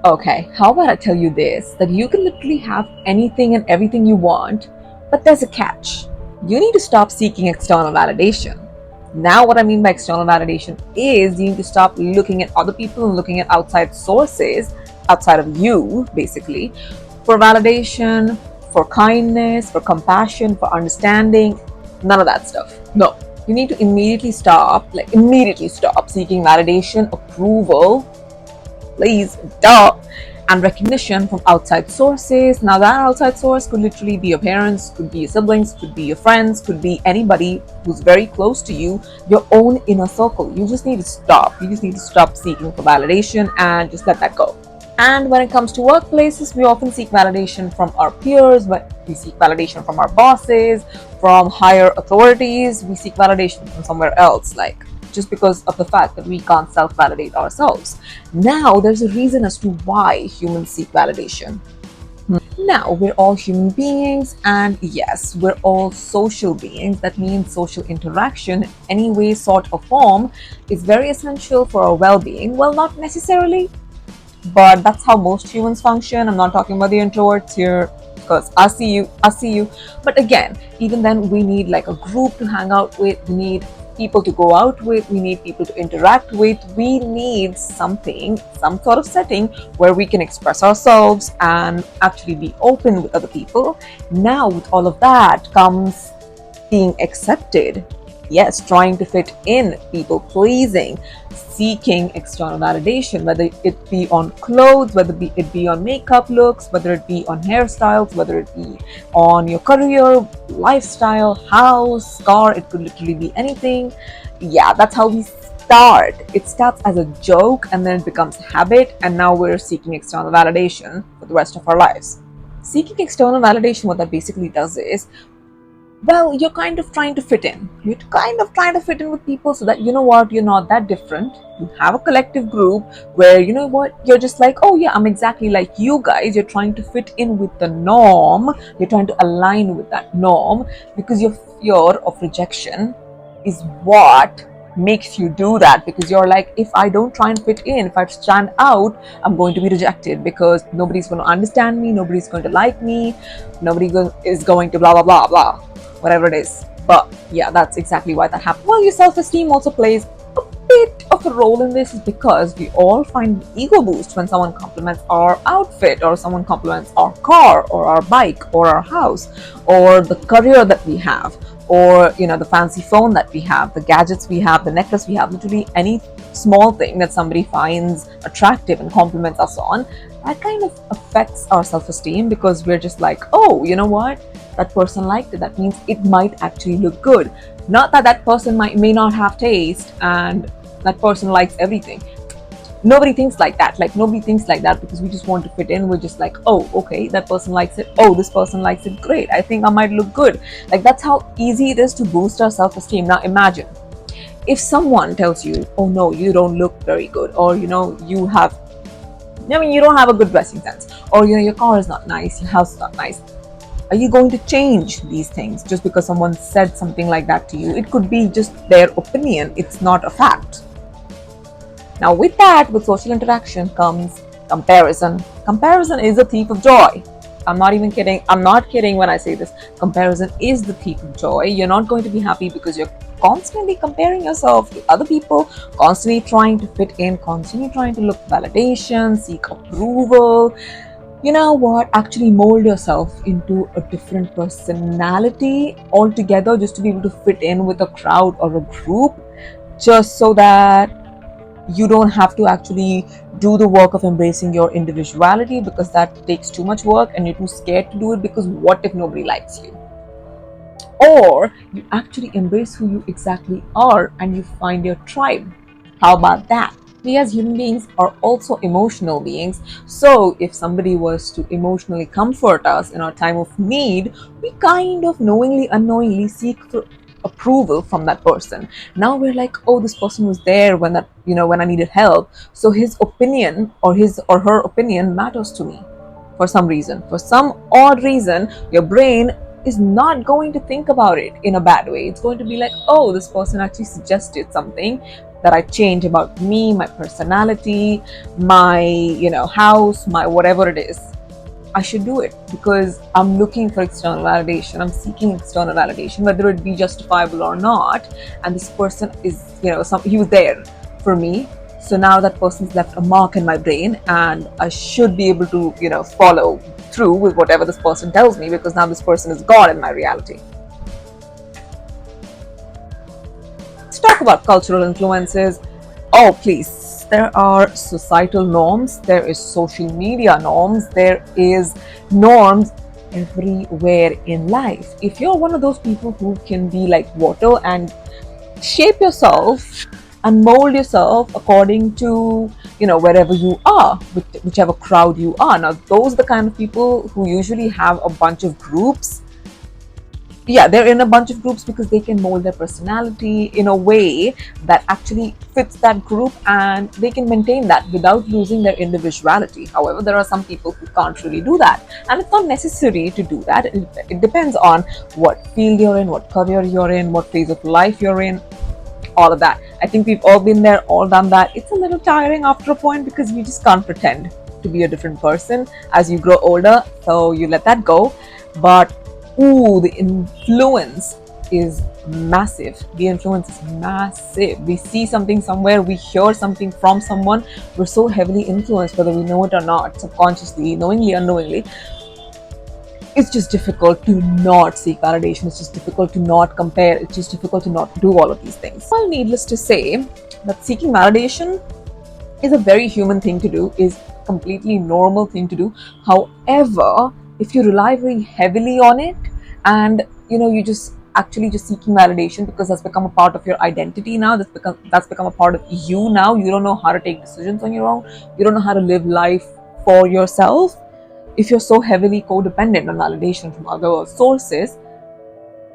Okay, how about I tell you this, that you can literally have anything and everything you want, but there's a catch. You need to stop seeking external validation. Now, what I mean by external validation is you need to stop looking at other people and looking at outside sources, outside of you, basically, for validation, for kindness, for compassion, for understanding. None of that stuff. No. You need to immediately stop seeking validation, approval, please, duh, and recognition from outside sources. Now, that outside source could literally be your parents, could be your siblings, could be your friends, could be anybody who's very close to you, your own inner circle. You just need to stop. You just need to stop seeking for validation and just let that go. And when it comes to workplaces, we often seek validation from our peers, but we seek validation from our bosses, from higher authorities, we seek validation from somewhere else, like just because of the fact that we can't self validate ourselves. Now, there's a reason as to why humans seek validation. Now, we're all human beings, and yes, we're all social beings. That means social interaction, any way, sort, or form, is very essential for our well being. Well, not necessarily, but that's how most humans function. I'm not talking about the introverts here because I see you. But again, even then, we need like a group to hang out with, we need people to go out with, we need people to interact with, we need something, some sort of setting where we can express ourselves and actually be open with other people. Now, with all of that comes being accepted. Yes, trying to fit in, people pleasing, seeking external validation, whether it be on clothes, whether it be on makeup looks, whether it be on hairstyles, whether it be on your career, lifestyle, house, car, it could literally be anything. Yeah, that's how we start. It starts as a joke and then it becomes habit, and now we're seeking external validation for the rest of our lives. Seeking external validation, what that basically does is, well, you're kind of trying to fit in. You're kind of trying to fit in with people so that you know what, you're not that different. You have a collective group where you know what, you're just like, oh yeah, I'm exactly like you guys. You're trying to fit in with the norm. You're trying to align with that norm because your fear of rejection is what makes you do that, because you're like, if I don't try and fit in, if I stand out, I'm going to be rejected because nobody's going to understand me, nobody's going to like me, is going to blah blah blah blah, whatever it is. But yeah, that's exactly why that happens. Well, your self-esteem also plays a bit of a role in this, is because we all find ego boost when someone compliments our outfit, or someone compliments our car or our bike or our house or the career that we have, or you know, the fancy phone that we have, the gadgets we have, the necklace we have, literally any small thing that somebody finds attractive and compliments us on, that kind of affects our self-esteem, because we're just like, oh, you know what, that person liked it, that means it might actually look good. Not that that person may not have taste and that person likes everything. Nobody thinks like that. Like, nobody thinks like that because we just want to fit in. We're just like, oh, okay, that person likes it, oh, this person likes it, great, I think I might look good. Like, that's how easy it is to boost our self-esteem. Now imagine if someone tells you, oh no, you don't look very good, or you know, you don't have a good dressing sense, or you know, your car is not nice, your house is not nice. Are you going to change these things just because someone said something like that to you? It could be just their opinion, it's not a fact. Now, with that, with social interaction comes comparison. Comparison is a thief of joy. I'm not even kidding. I'm not kidding when I say this. Comparison is the thief of joy. You're not going to be happy because you're constantly comparing yourself to other people, constantly trying to fit in, constantly trying to look validation, seek approval. You know what? Actually mold yourself into a different personality altogether just to be able to fit in with a crowd or a group, just so that you don't have to actually do the work of embracing your individuality, because that takes too much work and you're too scared to do it because what if nobody likes you? Or you actually embrace who you exactly are and you find your tribe. How about that? We as human beings are also emotional beings. So if somebody was to emotionally comfort us in our time of need, we kind of knowingly, unknowingly seek for approval from that person. Now we're like, oh, this person was there when when I needed help. So his opinion, or his or her opinion, matters to me for some reason. For some odd reason, your brain is not going to think about it in a bad way. It's going to be like, oh, this person actually suggested something. that I change about me, my personality, my, house, my whatever it is, I should do it because I'm looking for external validation. I'm seeking external validation, whether it be justifiable or not. And this person is, he was there for me. So now that person's left a mark in my brain, and I should be able to, follow through with whatever this person tells me because now this person is God in my reality. Let's talk about cultural influences. Oh, please. There are societal norms, there is social media norms, there is norms everywhere in life. If you're one of those people who can be like water and shape yourself and mold yourself according to, wherever you are, whichever crowd you are. Now, those are the kind of people who usually have a bunch of groups. Yeah, they're in a bunch of groups because they can mold their personality in a way that actually fits that group, and they can maintain that without losing their individuality. However, there are some people who can't really do that, and it's not necessary to do that. It depends on what field you're in, what career you're in, what phase of life you're in, all of that. I think we've all been there, all done that. It's a little tiring after a point because you just can't pretend to be a different person as you grow older, so you let that go. But the influence is massive. The influence is massive. We see something somewhere, we hear something from someone, we're so heavily influenced, whether we know it or not, subconsciously, knowingly, unknowingly. It's just difficult to not seek validation. It's just difficult to not compare. It's just difficult to not do all of these things. Well, needless to say, that seeking validation is a very human thing to do, is completely normal thing to do. However, if you rely very heavily on it, and you just actually just seeking validation because that's become a part of your identity now, that's become a part of you now, you don't know how to take decisions on your own, you don't know how to live life for yourself. If you're so heavily codependent on validation from other sources,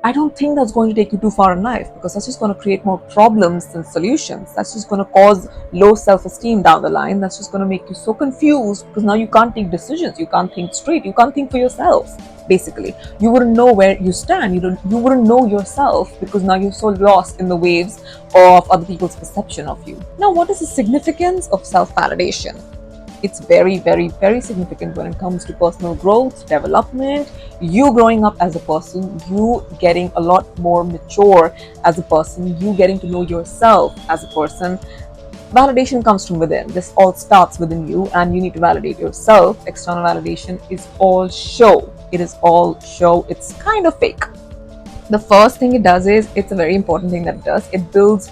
I don't think that's going to take you too far in life, because that's just going to create more problems than solutions. That's just going to cause low self-esteem down the line. That's just going to make you so confused because now you can't take decisions. You can't think straight. You can't think for yourself. Basically, you wouldn't know where you stand. You wouldn't know yourself because now you're so lost in the waves of other people's perception of you. Now, what is the significance of self-validation? It's very, very, very significant when it comes to personal growth, development, you growing up as a person, you getting a lot more mature as a person, you getting to know yourself as a person. Validation comes from within. This all starts within you, and you need to validate yourself. External validation is all show. It is all show. It's kind of fake. The first thing it does is, it's a very important thing that it does. It builds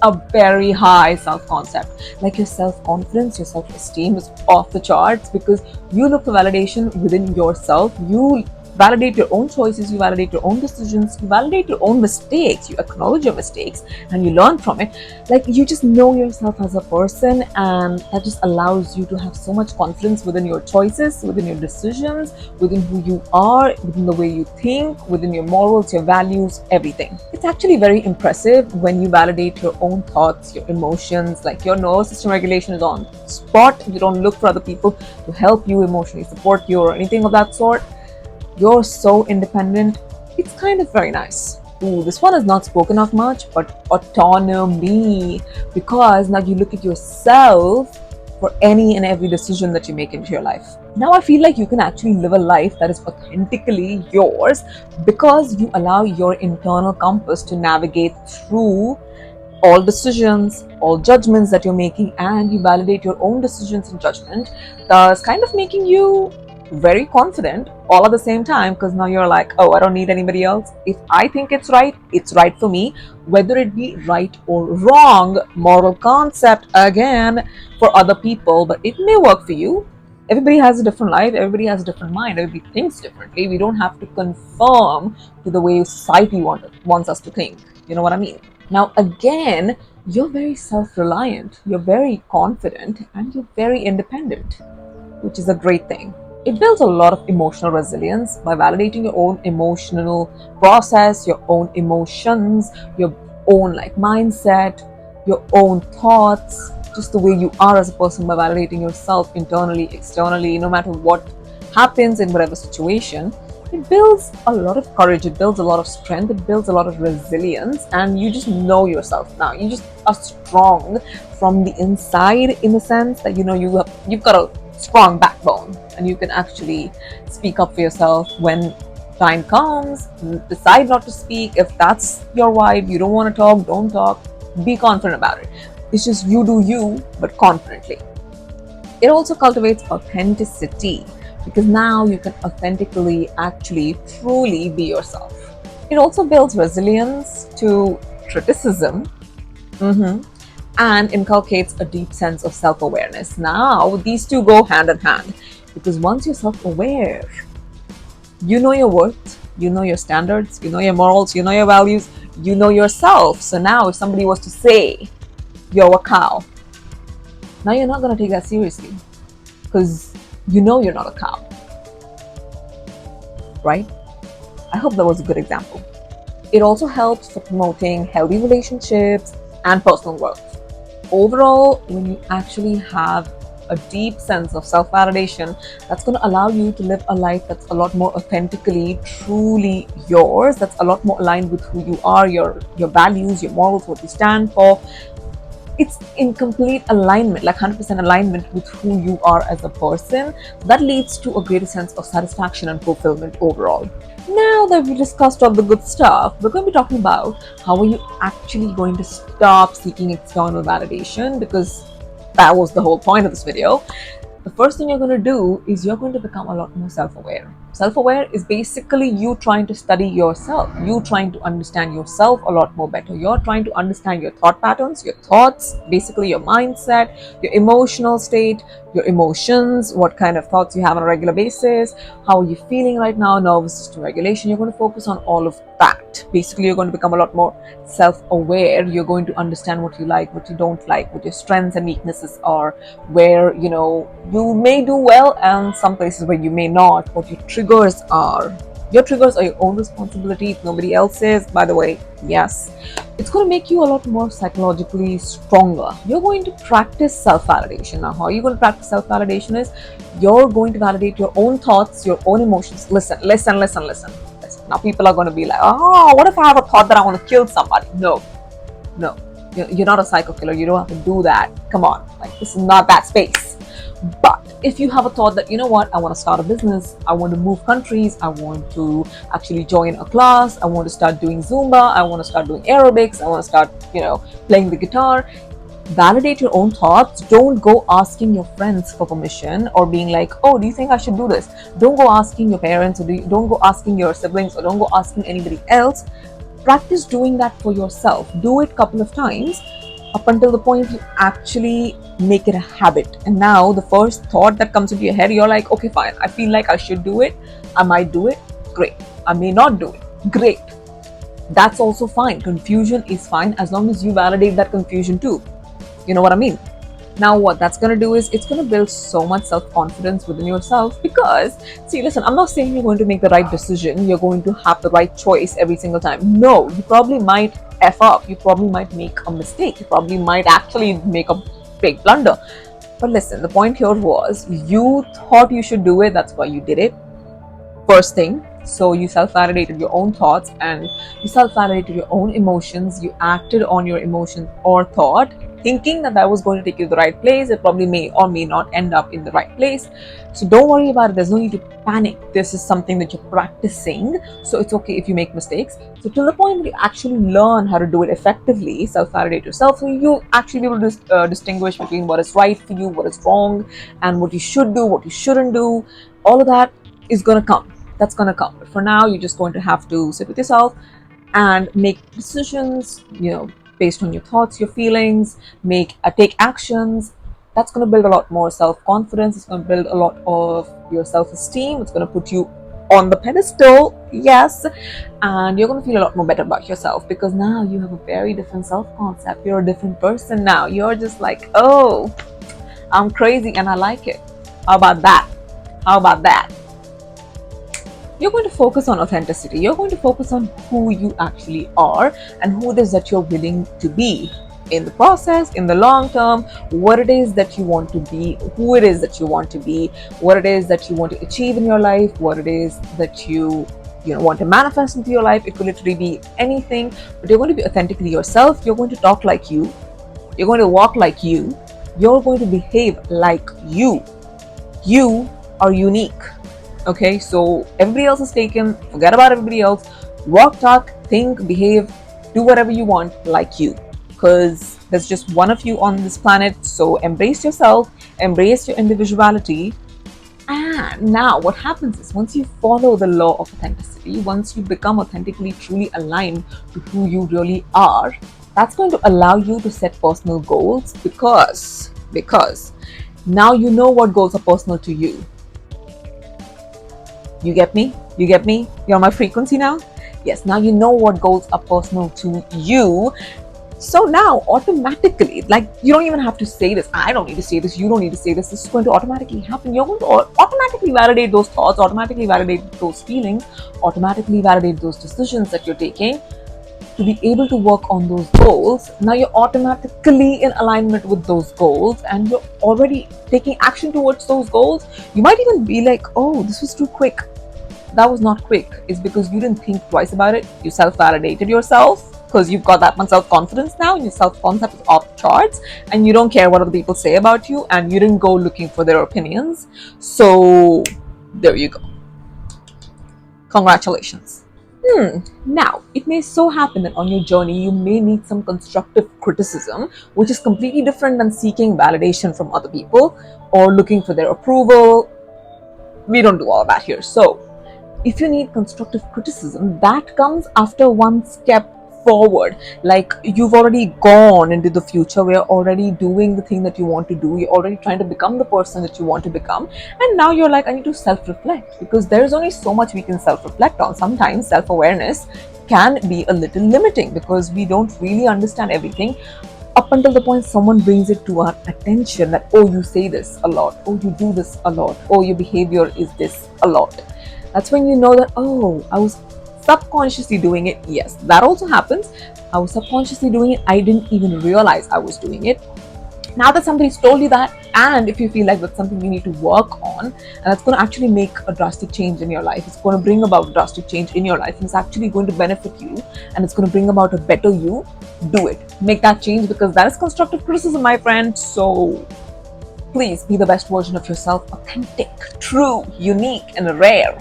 a very high self-concept. Like your self-confidence, your self-esteem is off the charts because you look for validation within yourself. You validate your own choices, you validate your own decisions, you validate your own mistakes, you acknowledge your mistakes and you learn from it. Like, you just know yourself as a person, and that just allows you to have so much confidence within your choices, within your decisions, within who you are, within the way you think, within your morals, your values, everything. It's actually very impressive when you validate your own thoughts, your emotions. Like, your nervous system regulation is on spot. You don't look for other people to help you emotionally support you or anything of that sort. You're so independent. It's kind of very nice. Ooh, this one is not spoken of much, but autonomy. Because now you look at yourself for any and every decision that you make into your life. Now I feel like you can actually live a life that is authentically yours because you allow your internal compass to navigate through all decisions, all judgments that you're making, and you validate your own decisions and judgment, thus kind of making you very confident all at the same time, because now you're like, oh, I don't need anybody else. If I think it's right for me, whether it be right or wrong. Moral concept again for other people, but it may work for you. Everybody has a different life, everybody has a different mind, everybody thinks differently. We don't have to conform to the way society wants us to think. You know what I mean? Now again, you're very self-reliant, you're very confident, and you're very independent, which is a great thing. It builds a lot of emotional resilience by validating your own emotional process, your own emotions, your own mindset, your own thoughts, just the way you are as a person, by validating yourself internally, externally, no matter what happens in whatever situation. it builds a lot of courage, it builds a lot of strength, it builds a lot of resilience, and you just know yourself now. You just are strong from the inside, in the sense that you've got a strong backbone, and you can actually speak up for yourself when time comes. Decide not to speak. If that's your vibe, you don't want to talk, don't talk. Be confident about it. It's just you do you, but confidently. It also cultivates authenticity, because now you can authentically, actually, truly be yourself. It also builds resilience to criticism, and inculcates a deep sense of self awareness. Now, these two go hand in hand, because once you're self aware, you know your worth, you know your standards, you know your morals, you know your values, you know yourself. So now, if somebody was to say you're a cow, now you're not going to take that seriously, because you know you're not a cow, right? I hope that was a good example. It also helps for promoting healthy relationships and personal growth. Overall, when you actually have a deep sense of self validation, that's going to allow you to live a life that's a lot more authentically, truly yours, that's a lot more aligned with who you are, your values, your morals, what you stand for. It's in complete alignment, like 100% alignment with who you are as a person. That leads to a greater sense of satisfaction and fulfillment overall. Now that we discussed all the good stuff, we're going to be talking about how are you actually going to stop seeking external validation, because that was the whole point of this video. The first thing you're going to do is you're going to become a lot more self-aware. Self-aware is basically you trying to study yourself, you trying to understand yourself a lot more better. You're trying to understand your thought patterns, your thoughts, basically your mindset, your emotional state, your emotions, what kind of thoughts you have on a regular basis, how are you feeling right now, nervous system regulation. You're going to focus on all of that. Basically, you're going to become a lot more self-aware. You're going to understand what you like, what you don't like, what your strengths and weaknesses are, where you may do well and some places where you may not, what your triggers are. Your triggers are your own responsibility, if nobody else's, by the way. Yes, it's going to make you a lot more psychologically stronger. You're going to practice self-validation. Now, how are you going to practice self-validation is you're going to validate your own thoughts, your own emotions. Listen. Now people are going to be like, oh, what if I have a thought that I want to kill somebody? No. You're not a psycho killer. You don't have to do that. Come on, like, this is not that space. But if you have a thought that, you know what, I want to start a business, I want to move countries, I want to actually join a class, I want to start doing Zumba, I want to start doing aerobics, I want to start, playing the guitar. Validate your own thoughts. Don't go asking your friends for permission, or being like, oh, do you think I should do this? Don't go asking your parents, or don't go asking your siblings, or don't go asking anybody else. Practice doing that for yourself. Do it a couple of times up until the point you actually make it a habit. And now the first thought that comes into your head, you're like, okay, fine, I feel like I should do it. I might do it. Great. I may not do it. Great. That's also fine. Confusion is fine as long as you validate that confusion too. You know what I mean? Now what that's going to do is it's going to build so much self-confidence within yourself, because, see, listen, I'm not saying you're going to make the right decision, you're going to have the right choice every single time. No, you probably might F up, you probably might make a mistake, you probably might actually make a big blunder. But listen, the point here was you thought you should do it, that's why you did it. First thing. So you self-validated your own thoughts, and you self-validated your own emotions. You acted on your emotion or thought, thinking that was going to take you to the right place. It probably may or may not end up in the right place. So don't worry about it. There's no need to panic. This is something that you're practicing. So it's okay if you make mistakes. So to the point where you actually learn how to do it effectively, self-validate yourself, so you actually be able to distinguish between what is right for you, what is wrong, and what you should do, what you shouldn't do. All of that is going to come. That's going to come. But for now, you're just going to have to sit with yourself and make decisions, based on your thoughts, your feelings, take actions. That's going to build a lot more self-confidence. It's going to build a lot of your self-esteem. It's going to put you on the pedestal, yes, and you're going to feel a lot more better about yourself, because now you have a very different self-concept. You're a different person now. You're just like, oh, I'm crazy and I like it. How about that? You're going to focus on authenticity. You're going to focus on who you actually are and who it is that you're willing to be in the process, in the long term, what it is that you want to be, who it is that you want to be, what it is that you want to achieve in your life, what it is that you know want to manifest into your life. It could literally be anything, but you're going to be authentically yourself. You're going to talk like you, you're going to walk like you're going to behave like you are unique. Okay, so everybody else is taken, forget about everybody else. Walk, talk, think, behave, do whatever you want like you, because there's just one of you on this planet. So embrace yourself, embrace your individuality. And now what happens is, once you follow the law of authenticity, once you become authentically truly aligned to who you really are, that's going to allow you to set personal goals, because now you know what goals are personal to you. You get me? You get me? You're on my frequency now? Yes, now you know what goals are personal to you. So now automatically, like, you don't even have to say this. I don't need to say this. You don't need to say this. This is going to automatically happen. You're going to automatically validate those thoughts, automatically validate those feelings, automatically validate those decisions that you're taking to be able to work on those goals. Now you're automatically in alignment with those goals, and you're already taking action towards those goals. You might even be like, oh, this was too quick. That was not quick. It's because you didn't think twice about it. You self-validated yourself, because you've got that much self-confidence now, and your self-concept is off the charts, and you don't care what other people say about you, and you didn't go looking for their opinions. So there you go. Congratulations. Now, it may so happen that on your journey, you may need some constructive criticism, which is completely different than seeking validation from other people or looking for their approval. We don't do all that here. So, if you need constructive criticism, that comes after one step forward. Like, you've already gone into the future, we're already doing the thing that you want to do, you're already trying to become the person that you want to become, and now you're like, I need to self-reflect, because there's only so much we can self-reflect on. Sometimes self-awareness can be a little limiting because we don't really understand everything up until the point someone brings it to our attention that, oh, you say this a lot, oh, you do this a lot, oh, your behavior is this a lot. That's when you know that, oh, I was subconsciously doing it. Yes, that also happens. I was subconsciously doing it. I didn't even realize I was doing it. Now that somebody's told you that, and if you feel like that's something you need to work on, and that's going to actually make a drastic change in your life, it's going to bring about a drastic change in your life, and it's actually going to benefit you, and it's going to bring about a better you, do it. Make that change, because that is constructive criticism, my friend. So please be the best version of yourself, authentic, true, unique, and rare.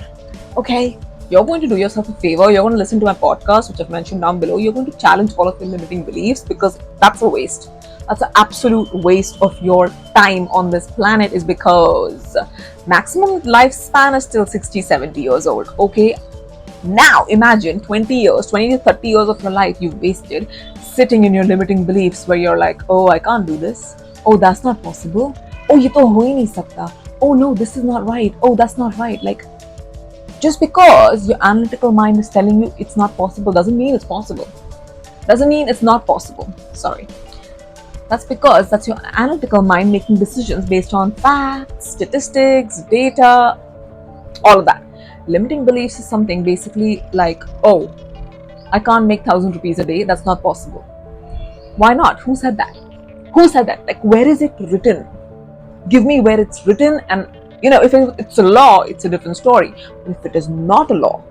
Okay? You're going to do yourself a favor. You're going to listen to my podcast, which I've mentioned down below. You're going to challenge all of your limiting beliefs, because that's a waste. That's an absolute waste of your time on this planet, is because maximum lifespan is still 60, 70 years old. Okay? Now imagine 20 to 30 years of your life you've wasted sitting in your limiting beliefs, where you're like, oh, I can't do this. Oh, that's not possible. Oh, ye to ho hi nahi sakta. Oh no, this is not right. Oh, that's not right. Like, just because your analytical mind is telling you it's not possible doesn't mean it's possible. Doesn't mean it's not possible. Sorry. That's because that's your analytical mind making decisions based on facts, statistics, data, all of that. Limiting beliefs is something basically like, oh, I can't make 1,000 rupees a day. That's not possible. Why not? Who said that? Who said that? Like, where is it written? Give me where it's written. And if it's a law, it's a different story. But if it is not a law,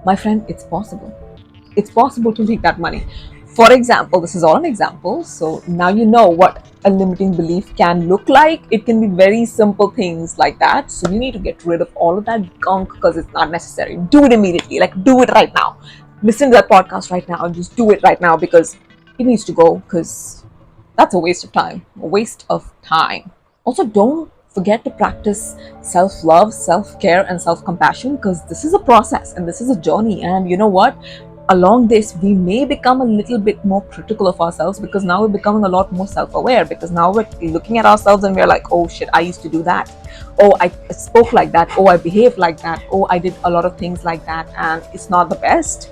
my friend, it's possible. It's possible to make that money. For example, this is all an example. So now you know what a limiting belief can look like. It can be very simple things like that. So you need to get rid of all of that gunk, because it's not necessary. Do it immediately. Like, do it right now. Listen to that podcast right now and just do it right now, because it needs to go, because that's a waste of time. A waste of time. Also, don't forget to practice self-love, self-care, and self-compassion, because this is a process and this is a journey. And you know what? Along this, we may become a little bit more critical of ourselves, because now we're becoming a lot more self-aware, because now we're looking at ourselves and we're like, oh shit, I used to do that. Oh, I spoke like that. Oh, I behaved like that. Oh, I did a lot of things like that, and it's not the best.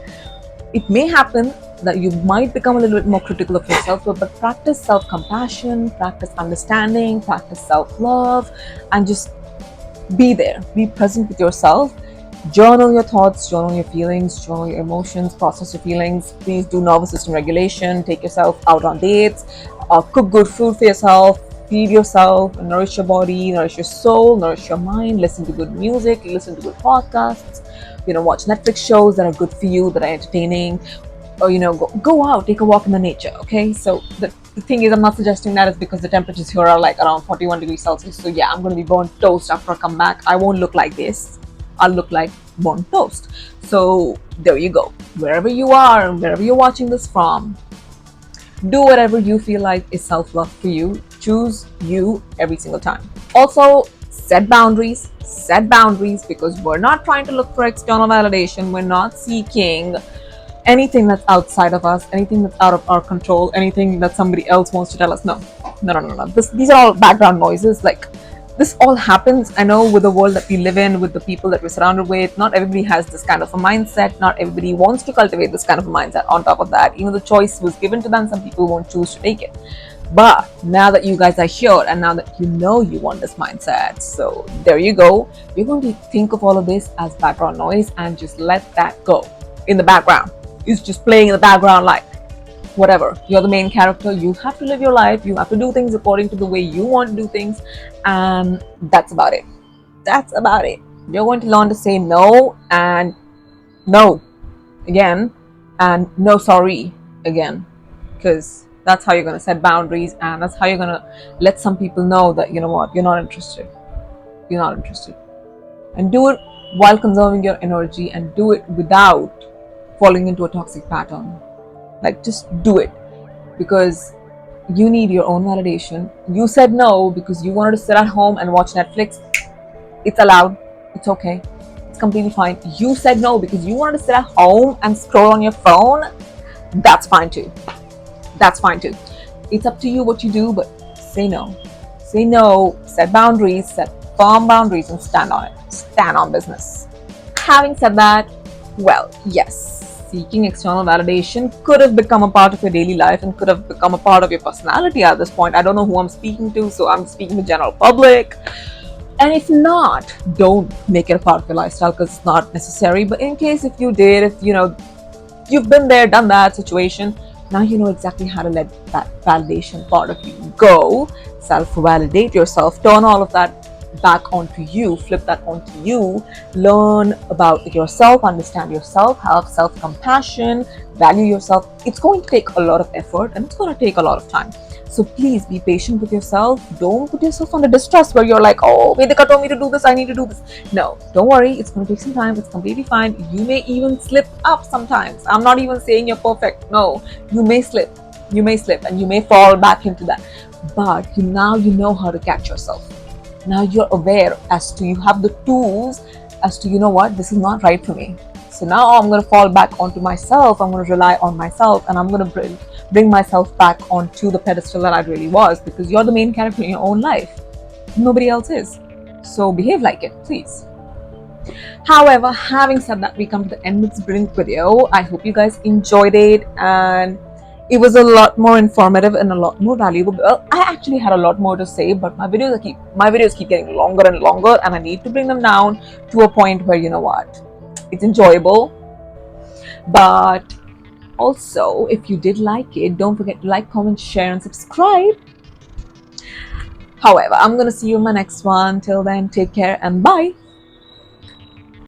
It may happen that you might become a little bit more critical of yourself, but practice self-compassion, practice understanding, practice self-love, and just be there, be present with yourself, Journal your thoughts, journal your feelings, journal your emotions, process your feelings. Please do nervous system regulation, take yourself out on dates, cook good food for yourself, feed yourself, nourish your body, nourish your soul, nourish your mind, listen to good music, listen to good podcasts, watch Netflix shows that are good for you, that are entertaining, or go out, take a walk in the nature. Okay, so the thing is, I'm not suggesting that is because the temperatures here are like around 41 degrees Celsius. So yeah, I'm going to be burnt toast after I come back. I won't look like this. I'll look like burnt toast. So there you go. Wherever you are, wherever you're watching this from, do whatever you feel like is self-love for you. Choose you every single time. Also, set boundaries. Set boundaries, because we're not trying to look for external validation. We're not seeking anything that's outside of us, anything that's out of our control, anything that somebody else wants to tell us. No, no, no, no, no. These are all background noises. Like, this all happens. I know, with the world that we live in, with the people that we're surrounded with, not everybody has this kind of a mindset. Not everybody wants to cultivate this kind of a mindset. On top of that, the choice was given to them. Some people won't choose to take it. But now that you guys are here, and now that you want this mindset, so there you go. You're going to think of all of this as background noise and just let that go in the background. It's just playing in the background, like whatever. You're the main character. You have to live your life. You have to do things according to the way you want to do things. And that's about it. That's about it. You're going to learn to say no, and no again, and no sorry again. Because that's how you're going to set boundaries, and that's how you're going to let some people know that, you're not interested. You're not interested. And do it while conserving your energy, and do it without falling into a toxic pattern. Like, just do it, because you need your own validation. You said no because you wanted to sit at home and watch Netflix. It's allowed. It's okay. It's completely fine. You said no because you wanted to sit at home and scroll on your phone. That's fine too. That's fine too. It's up to you what you do, but say no. Say no. Set boundaries. Set firm boundaries and stand on it. Stand on business. Having said that, well, yes, seeking external validation could have become a part of your daily life and could have become a part of your personality at this point. I don't know who I'm speaking to, so I'm speaking to the general public. And if not, don't make it a part of your lifestyle, because it's not necessary. But in case if you did, if you've been there, done that situation, now you know exactly how to let that validation part of you go. Self-validate yourself, turn all of that back onto you, flip that onto you, learn about yourself, understand yourself, have self-compassion, value yourself. It's going to take a lot of effort, and it's going to take a lot of time. So please be patient with yourself. Don't put yourself under distress where you're like, oh, Vedika told me to do this, I need to do this. No, don't worry. It's going to take some time. It's completely fine. You may even slip up sometimes. I'm not even saying you're perfect. No, you may slip. You may slip and you may fall back into that. But now you know how to catch yourself. Now you're aware as to, you have the tools as to, what, this is not right for me. So now I'm going to fall back onto myself. I'm going to rely on myself, and I'm going to bring myself back onto the pedestal that I really was, because you're the main character in your own life. Nobody else is. So behave like it, please. However, having said that, we come to the end of this brilliant video. I hope you guys enjoyed it, and it was a lot more informative and a lot more valuable. Well, I actually had a lot more to say, but my videos keep getting longer and longer, and I need to bring them down to a point where, it's enjoyable. But also, if you did like it, don't forget to like, comment, share, and subscribe. However, I'm gonna see you in my next one. Till then, take care and bye.